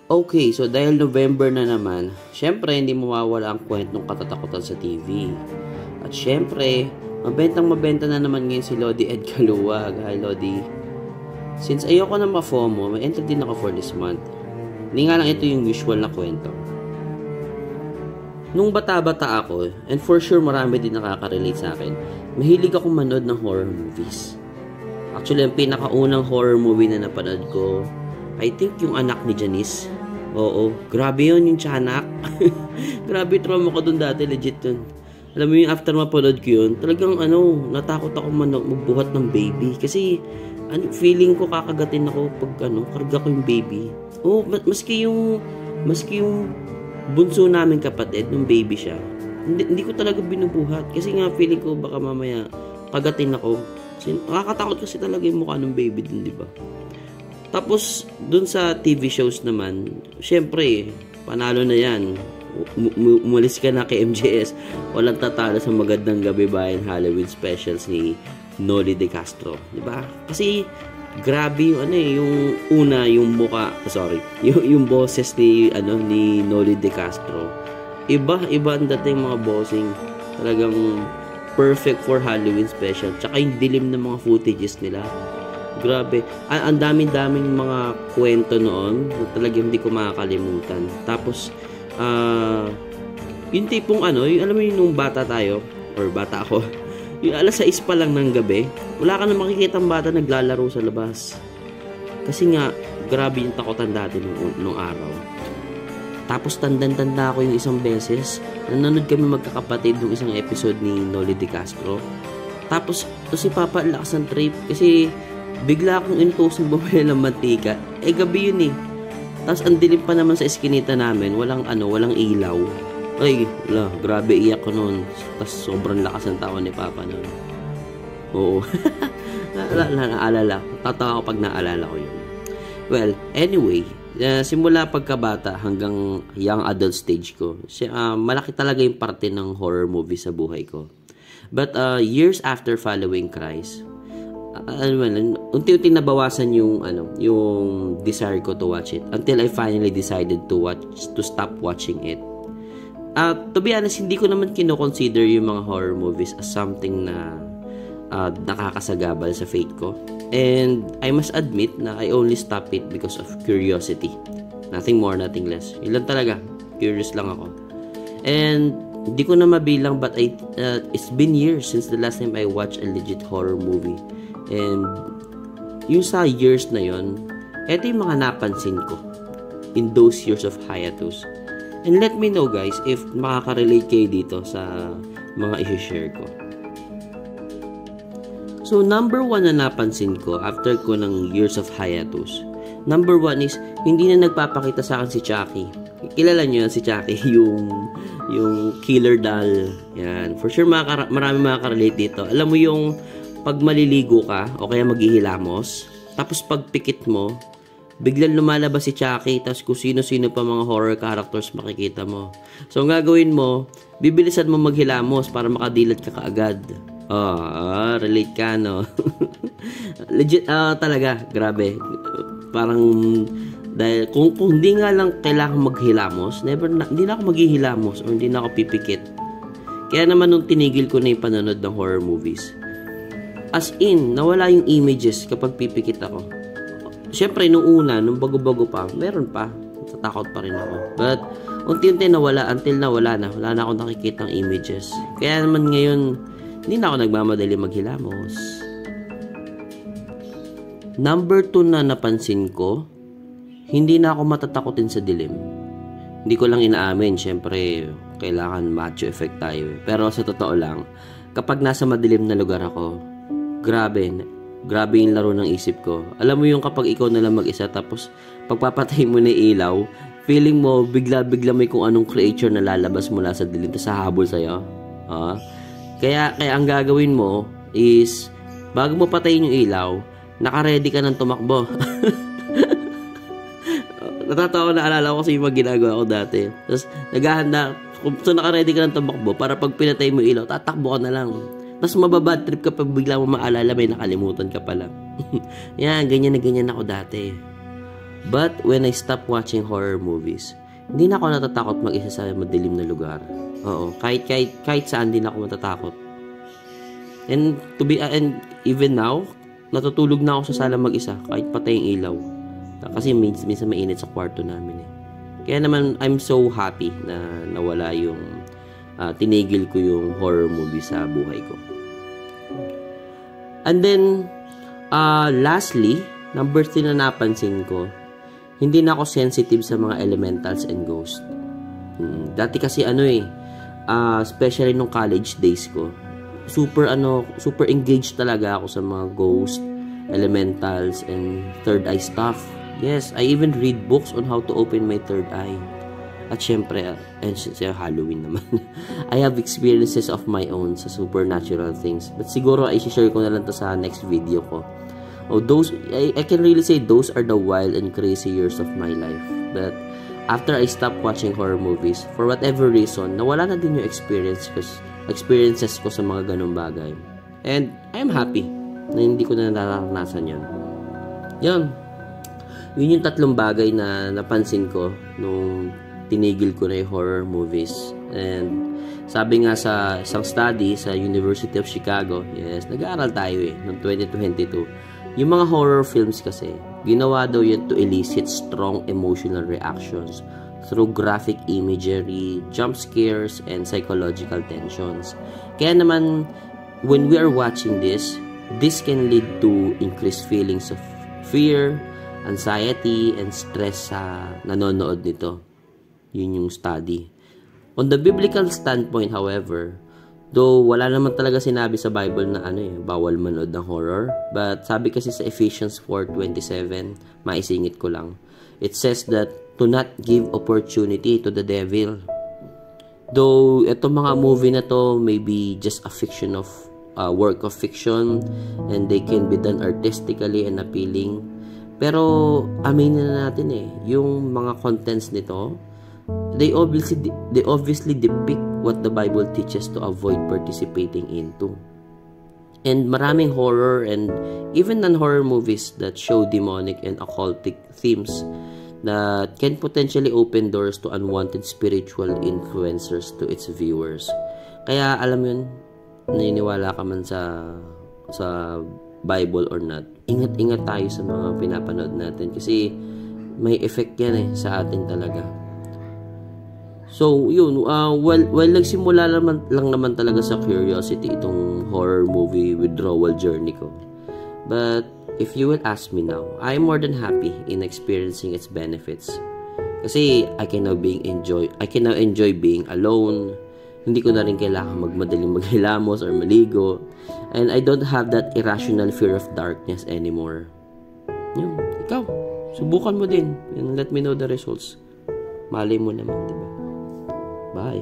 Okay, so dahil November na naman, syempre hindi mawawala ang kwentong katatakutan sa TV. At syempre, mabenta na naman ngayon si Lodi Ed Caluwag. Hi Lodi. Since ayoko na ma-FOMO, may entry din ako for this month. Hindi nga lang ito yung usual na kwento. Nung bata-bata ako, and for sure marami din nakaka-relate sa akin, mahilig ako manood ng horror movies. Actually, ang pinakaunang horror movie na napanood ko, I think yung Anak ni Janice. Oo, grabe yun yung Tiyanak. Grabe trauma ko dun dati, legit yun. Alam mo yung after mapanood ko yun, talagang natakot ako magbuhat ng baby. Kasi feeling ko kakagatin ako pag karga ko yung baby. Oh, maski yung bunso namin kapatid, nung baby siya, hindi ko talaga binubuhat. Kasi nga feeling ko baka mamaya kagatin ako. Kasi nakakatakot kasi talaga yung mukha ng baby dun, di ba? Tapos, dun sa TV shows naman, syempre, panalo na yan. Umalis ka na kay MJS. Walang tatalo sa Magandang Gabi Bayan Halloween specials ni Noli De Castro. Di ba? Kasi, grabe yung yung una, yung mukha, yung boses ni Noli De Castro. Iba ang dating mga bossing. Talagang perfect for Halloween special. Tsaka yung dilim ng mga footages nila. Grabe. Ang daming mga kwento noon na talagang hindi ko makakalimutan. Tapos, yung tipong yung, alam mo yung nung bata tayo, or bata ako, yung alas 6 pa lang ng gabi, wala ka na makikita ang bata naglalaro sa labas. Kasi nga, grabe yung takutan dati nung araw. Tapos tanda ako yung isang beses, nanonood kami magkakapatid ng isang episode ni Noli De Castro. Tapos, si Papa lakas ng trip kasi bigla akong inutusan bumili ng mantika. Gabi yun eh. Tapos ang dilim pa naman sa eskinita namin, walang ilaw. Ay, grabe iyak ko noon. Tapos sobrang lakas ng tawa ni Papa noon. Oo. Naalala. Tatawa ko pag naalala ko yun. Well, anyway, simula pagkabata hanggang young adult stage ko, malaki talaga yung parte ng horror movie sa buhay ko. But years after following Christ, unti-unti nabawasan yung desire ko to watch it until I finally decided to stop watching it. To be honest, hindi ko naman kino-consider yung mga horror movies as something na nakakasagabal sa faith ko. And I must admit na I only stop it because of curiosity. Nothing more, nothing less. Yun lang talaga. Curious lang ako. And hindi ko na mabilang but it's been years since the last time I watched a legit horror movie. And yung sa years na yon, eto yung mga napansin ko in those years of hiatus. And let me know guys if makaka-relate kayo dito sa mga i-share ko. So number 1 na napansin ko after ko ng years of hiatus, number 1 is hindi na nagpapakita sa akin si Chucky. Kilala niyo yan si Chucky, yung killer doll. Yan. For sure marami makaka-relate dito. Alam mo yung pag maliligo ka o kaya maghihilamos, tapos pag pikit mo, biglang lumalabas si Chucky, tapos kung sino-sino pa mga horror characters makikita mo. So, ang gagawin mo, bibilisan mo maghilamos para makadilat ka kaagad. Relate ka, no? Legit, talaga, grabe. Parang, dahil, kung hindi nga lang kailangan maghilamos, hindi na ako maghihilamos o hindi na ako pipikit. Kaya naman nung tinigil ko na yung panonood ng horror movies, as in, nawala yung images kapag pipikit ako. Siyempre, nung bago-bago pa, meron pa. Tatakot pa rin ako. But, unti-unti nawala until wala na akong nakikitang images. Kaya naman ngayon, hindi na ako nagmamadali maghilamos. Number 2 na napansin ko, hindi na ako matatakotin sa dilim. Hindi ko lang inaamin, siyempre, kailangan macho effect tayo. Pero sa totoo lang, kapag nasa madilim na lugar ako, grabe yung laro ng isip ko. Alam mo yung kapag ikaw na lang mag-isa tapos pagpapatay mo na ilaw, feeling mo bigla may kung anong creature na lalabas mula sa dilim tapos hahabol sa'yo. Kaya ang gagawin mo is bago mo patayin yung ilaw, naka-ready ka ng tumakbo. Natatawa na alala ko kasi yung mga ginagawa ko dati. Tapos naghahanda, so naka-ready ka ng tumakbo para pag pinatay mo yung ilaw, tatakbo ka na lang. Tapos mababad trip ka pag bigla mo maalala may nakalimutan ka pala. Yan, ganyan na ganyan ako dati. But when I stop watching horror movies, hindi na ako natatakot mag-isa sa madilim na lugar. Oo, kahit saan din ako matatakot. And even now, natutulog na ako sa sala mag-isa kahit patay yung ilaw. Kasi minsan mainit sa kwarto namin eh. Kaya naman, I'm so happy na nawala yung tinigil ko yung horror movie sa buhay ko. And then, lastly, number 3 na napansin ko, hindi na ako sensitive sa mga elementals and ghosts. Dati kasi especially nung college days ko, super engaged talaga ako sa mga ghost, elementals, and third eye stuff. Yes, I even read books on how to open my third eye. At syempre, Halloween naman. I have experiences of my own sa supernatural things. But siguro, i-share ko na lang to sa next video ko. I can really say those are the wild and crazy years of my life. But after I stopped watching horror movies, for whatever reason, nawala na din yung experiences ko sa mga ganung bagay. And I'm happy na hindi ko na nararanasan yun. Yun yung 3 bagay na napansin ko nung tinigil ko na yung horror movies. And sabi nga sa isang study sa University of Chicago, yes, nag-aaral tayo noong 2022, yung mga horror films kasi, ginawa daw yun to elicit strong emotional reactions through graphic imagery, jump scares, and psychological tensions. Kaya naman, when we are watching this can lead to increased feelings of fear, anxiety, and stress sa nanonood nito. Yun yung study. On the biblical standpoint, however, though wala naman talaga sinabi sa Bible na bawal manood ng horror, but sabi kasi sa Ephesians 4:27, maisingit ko lang, it says that to not give opportunity to the devil. Though itong mga movie na to may be just a work of fiction, and they can be done artistically and appealing, pero aminin na natin yung mga contents nito, they obviously depict what the Bible teaches to avoid participating into. And maraming horror and even non-horror movies that show demonic and occultic themes that can potentially open doors to unwanted spiritual influencers to its viewers. Kaya alam yun, naniniwala ka man sa Bible or not, ingat-ingat tayo sa mga pinapanood natin kasi may effect yan sa atin talaga. So, yun, well, nagsimula lang naman talaga sa curiosity itong horror movie withdrawal journey ko. But, if you will ask me now, I'm more than happy in experiencing its benefits. Kasi, I can now enjoy being alone. Hindi ko na rin kailangan magmadaling maghilamos or maligo. And I don't have that irrational fear of darkness anymore. Yun, ikaw, subukan mo din. And let me know the results. Malay mo naman, diba? Bye.